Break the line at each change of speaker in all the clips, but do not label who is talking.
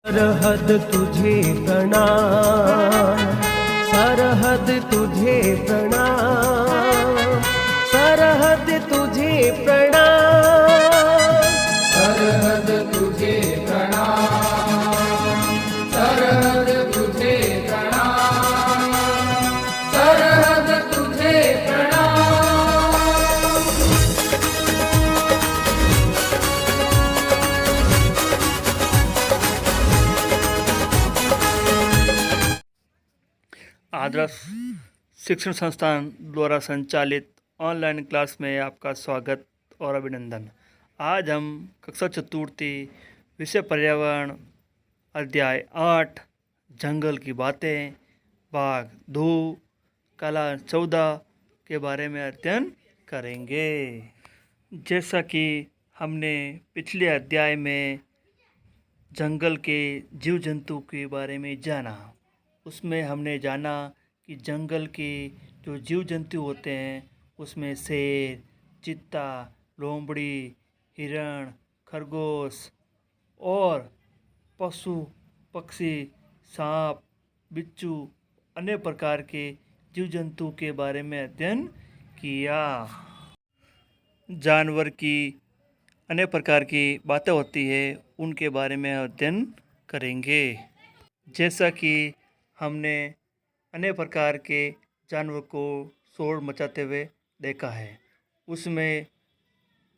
सरहद तुझे प्रणाम, सरहद तुझे प्रणाम, सरहद तुझे प्रणाम,
सरहद तुझे प्रणाम, सरहद तुझे प्रणाम, सरहद तुझे प्रणाम।
आदर्श शिक्षण संस्थान द्वारा संचालित ऑनलाइन क्लास में आपका स्वागत और अभिनंदन। आज हम कक्षा चतुर्थी विषय पर्यावरण अध्याय 8 जंगल की बातें भाग 2 कला 14 के बारे में अध्ययन करेंगे। जैसा कि हमने पिछले अध्याय में जंगल के जीव जंतु के बारे में जाना, उसमें हमने जाना कि जंगल के जो जीव जंतु होते हैं उसमें शेर, चीता, लोमड़ी, हिरण, खरगोश और पशु पक्षी, सांप, बिच्छू, अन्य प्रकार के जीव जंतु के बारे में अध्ययन किया। जानवर की अन्य प्रकार की बातें होती है, उनके बारे में अध्ययन करेंगे। जैसा कि हमने अन्य प्रकार के जानवर को शोर मचाते हुए देखा है, उसमें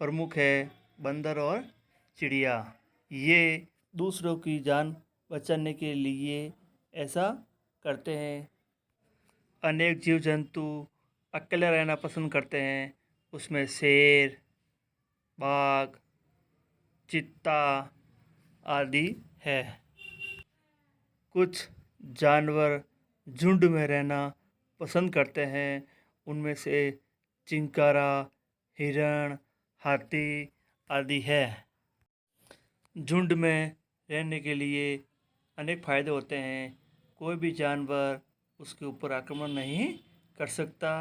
प्रमुख है बंदर और चिड़िया। ये दूसरों की जान बचाने के लिए ऐसा करते हैं। अनेक जीव जंतु अकेले रहना पसंद करते हैं, उसमें शेर, बाघ, चीता आदि है। कुछ जानवर झुंड में रहना पसंद करते हैं, उनमें से चिंकारा, हिरण, हाथी आदि है। झुंड में रहने के लिए अनेक फ़ायदे होते हैं। कोई भी जानवर उसके ऊपर आक्रमण नहीं कर सकता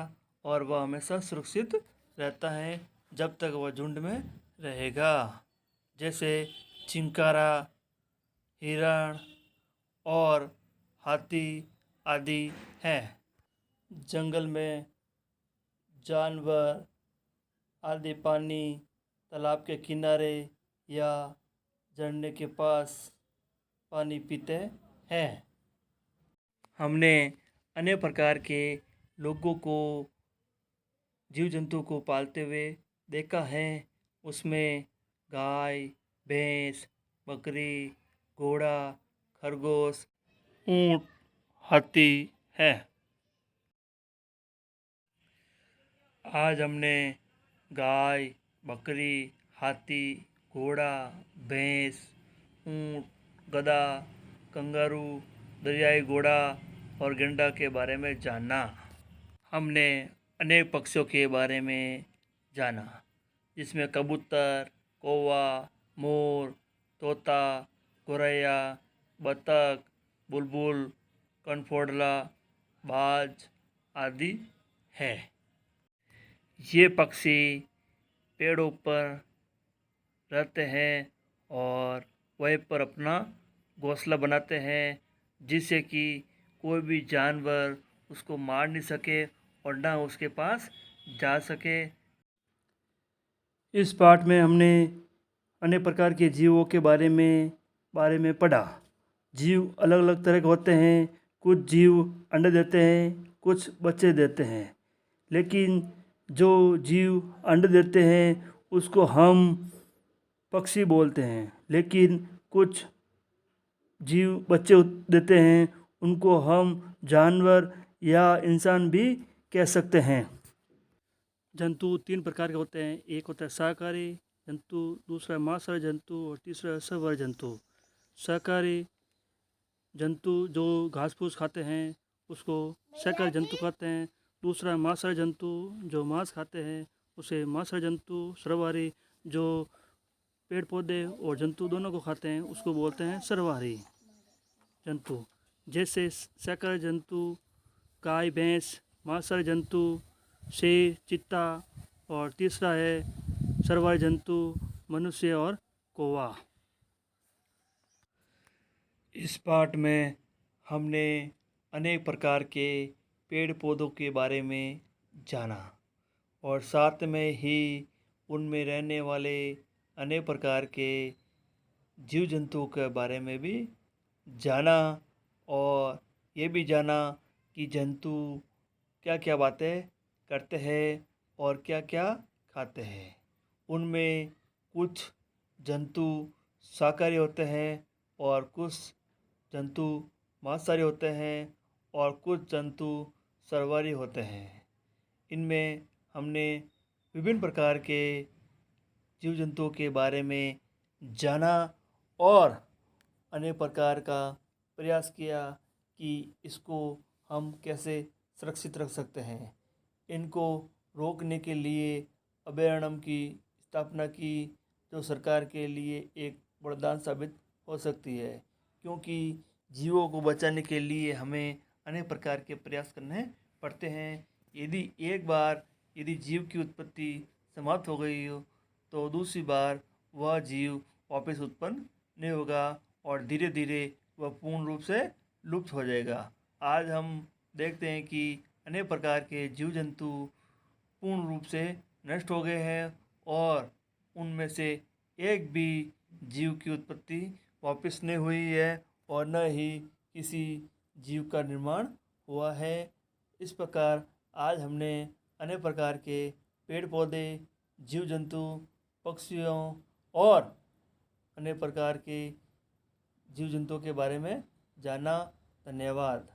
और वह हमेशा सुरक्षित रहता है जब तक वह झुंड में रहेगा। जैसे चिंकारा, हिरण और हाथी आदि हैं। जंगल में जानवर आदि पानी, तालाब के किनारे या झरने के पास पानी पीते हैं। हमने अनेक प्रकार के लोगों को जीव जंतु को पालते हुए देखा है। उसमें गाय, भैंस, बकरी, घोड़ा, खरगोश, ऊँट, हाथी है। आज हमने गाय, बकरी, हाथी, घोड़ा, भैंस, ऊँट, गधा, कंगारू, दरियाई घोड़ा और गेंडा के बारे में जाना। हमने अनेक पक्षियों के बारे में जाना, जिसमें कबूतर, कौवा, मोर, तोता, गौरैया, बतख, बुलबुल, कनफोड़ला, बाज आदि है। ये पक्षी पेड़ों पर रहते हैं और वहीं पर अपना घोंसला बनाते हैं, जिससे कि कोई भी जानवर उसको मार नहीं सके और ना उसके पास जा सके। इस पाठ में हमने अनेक प्रकार के जीवों के बारे में पढ़ा। जीव अलग अलग तरह के होते हैं। कुछ जीव अंडे देते हैं, कुछ बच्चे देते हैं। लेकिन जो जीव अंडे देते हैं उसको हम पक्षी बोलते हैं, लेकिन कुछ जीव बच्चे देते हैं उनको हम जानवर या इंसान भी कह सकते हैं। जंतु 3 प्रकार के होते हैं। एक होता है शाकाहारी जंतु, दूसरा मांसाहारी जंतु और तीसरा सर्वहारी जंतु। शाकाहारी जंतु जो घास फूस खाते हैं उसको शाकाहारी जंतु कहते हैं। दूसरा मांसाहारी जंतु जो मांस खाते हैं उसे मांसाहारी जंतु। सर्वहारी जो पेड़ पौधे और जंतु दोनों को खाते हैं उसको बोलते हैं सर्वहारी जंतु। जैसे शाकाहारी जंतु गाय, भैंस, मांसाहारी जंतु शेर, चीता और तीसरा है सर्वहारी जंतु मनुष्य और कौवा। इस पाठ में हमने अनेक प्रकार के पेड़ पौधों के बारे में जाना और साथ में ही उनमें रहने वाले अनेक प्रकार के जीव जंतुओं के बारे में भी जाना और ये भी जाना कि जंतु क्या क्या बातें करते हैं और क्या क्या खाते हैं। उनमें कुछ जंतु शाकाहारी होते हैं और कुछ जंतु मांसाहारी होते हैं और कुछ जंतु सर्वाहारी होते हैं। इनमें हमने विभिन्न प्रकार के जीव जंतुओं के बारे में जाना और अनेक प्रकार का प्रयास किया कि इसको हम कैसे सुरक्षित रख सकते हैं। इनको रोकने के लिए अभयारण्य की स्थापना की, जो सरकार के लिए एक वरदान साबित हो सकती है, क्योंकि जीवों को बचाने के लिए हमें अनेक प्रकार के प्रयास करने पड़ते हैं। यदि एक बार जीव की उत्पत्ति समाप्त हो गई हो तो दूसरी बार वह जीव वापस उत्पन्न नहीं होगा और धीरे धीरे वह पूर्ण रूप से लुप्त हो जाएगा। आज हम देखते हैं कि अनेक प्रकार के जीव जंतु पूर्ण रूप से नष्ट हो गए हैं और उनमें से एक भी जीव की उत्पत्ति वापस नहीं हुई है और न ही किसी जीव का निर्माण हुआ है। इस प्रकार आज हमने अनेक प्रकार के पेड़ पौधे, जीव जंतु, पक्षियों और अनेक प्रकार के जीव जंतुओं के बारे में जाना। धन्यवाद।